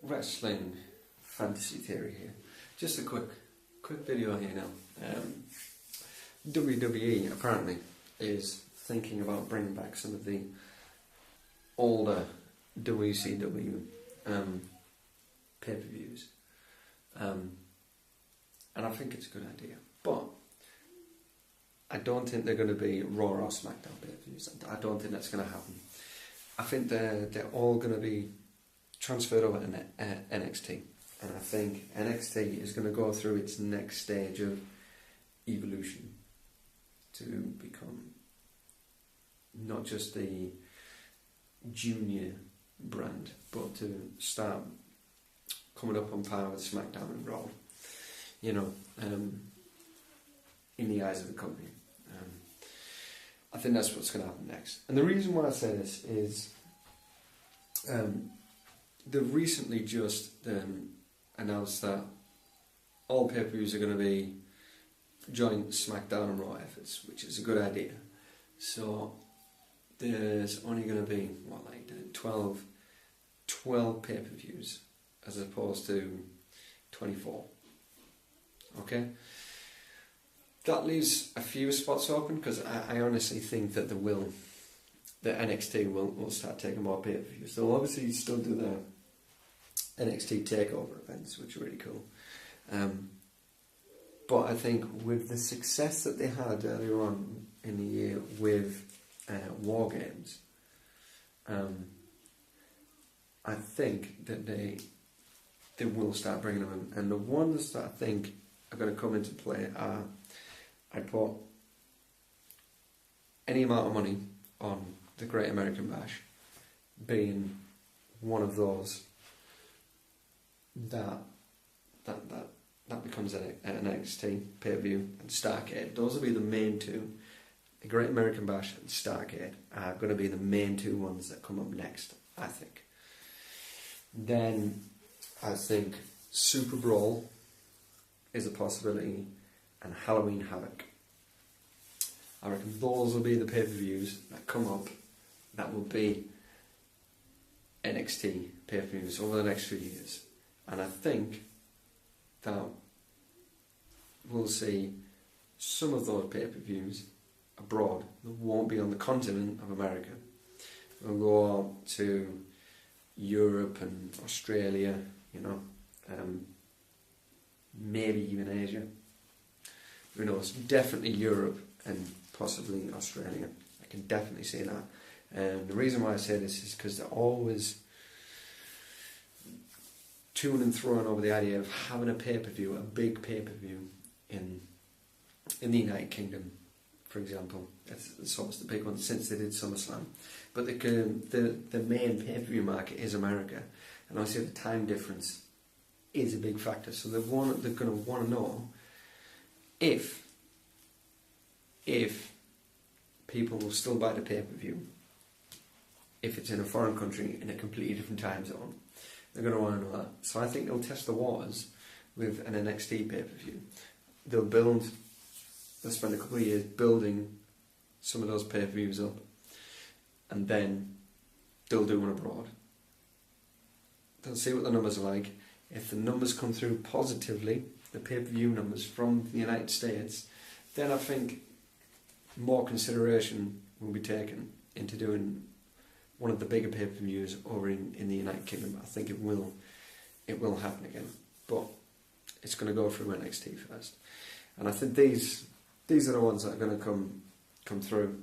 wrestling fantasy theory here. Just a quick video here now. WWE apparently is thinking about bringing back some of the older WCW pay-per-views. And I think it's a good idea. But I don't think they're going to be Raw or SmackDown pay-per-views. I don't think that's going to happen. I think they're all going to be transferred over to NXT. And I think NXT is going to go through its next stage of evolution to become not just the junior brand, but to start coming up on par with SmackDown and Raw, in the eyes of the company. I think that's what's going to happen next. And the reason why I say this is they've recently just announced that all pay-per-views are going to be joint SmackDown and Raw efforts, which is a good idea. So there's only going to be 12 pay-per-views as opposed to 24. Okay, that leaves a few spots open because I honestly think that the NXT will start taking more pay-per-views. They'll obviously still do the NXT takeover events, which are really cool. But I think with the success that they had earlier on in the year with War Games, I think that they will start bringing them in. And the ones that I think are going to come into play are, I put any amount of money on the Great American Bash being one of those that becomes an NXT pay-per-view, and Starrcade. Those will be the main two. The Great American Bash and Starrcade are going to be the main two ones that come up next, I think. Then I think Super Brawl is a possibility, and Halloween Havoc. I reckon those will be the pay-per-views that come up that will be NXT pay-per-views over the next few years. And I think that we'll see some of those pay-per-views abroad that won't be on the continent of America. We'll go out to Europe and Australia, maybe even Asia. Who knows? Definitely Europe and possibly Australia. I can definitely see that. And the reason why I say this is because they're always to and throwing over the idea of having a pay-per-view, a big pay-per-view in the United Kingdom, for example. It's almost the big one since they did SummerSlam. But the main pay-per-view market is America, and obviously the time difference is a big factor. So they're going to want to know if people will still buy the pay-per-view if it's in a foreign country in a completely different time zone. They're going to want to know that. So I think they'll test the waters with an NXT pay-per-view. They'll spend a couple of years building some of those pay-per-views up, and then they'll do one abroad. They'll see what the numbers are like. If the numbers come through positively, the pay-per-view numbers from the United States, then I think more consideration will be taken into doing one of the bigger pay-per-views over in the United Kingdom. I think it will happen again, but it's going to go through NXT first. And I think these are the ones that are going to come through.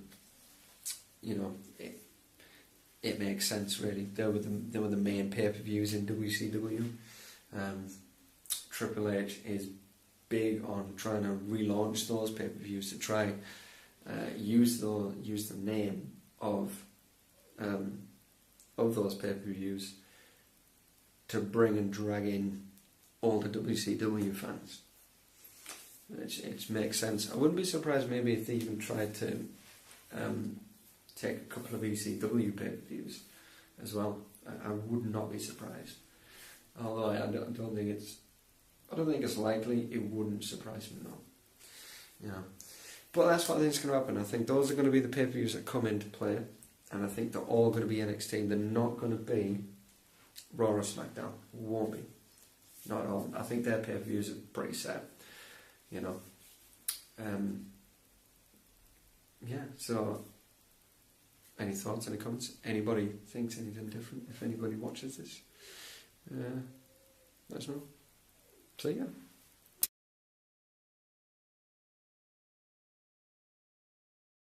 It makes sense really. They were the main pay-per-views in WCW. Triple H is big on trying to relaunch those pay-per-views to try use the name of those pay-per-views to bring and drag in all the WCW fans. It makes sense. I wouldn't be surprised maybe if they even tried to take a couple of ECW pay-per-views as well. I would not be surprised. Although I don't think it's likely. It wouldn't surprise me, no. But that's what I think is going to happen. I think those are going to be the pay-per-views that come into play, and I think they're all going to be NXT. They're not going to be Raw or SmackDown. Won't be. Not at all. I think their pay-per-views are pretty set. You know. Yeah, so any thoughts, any comments? Anybody thinks anything different? If anybody watches this, let us know. So yeah.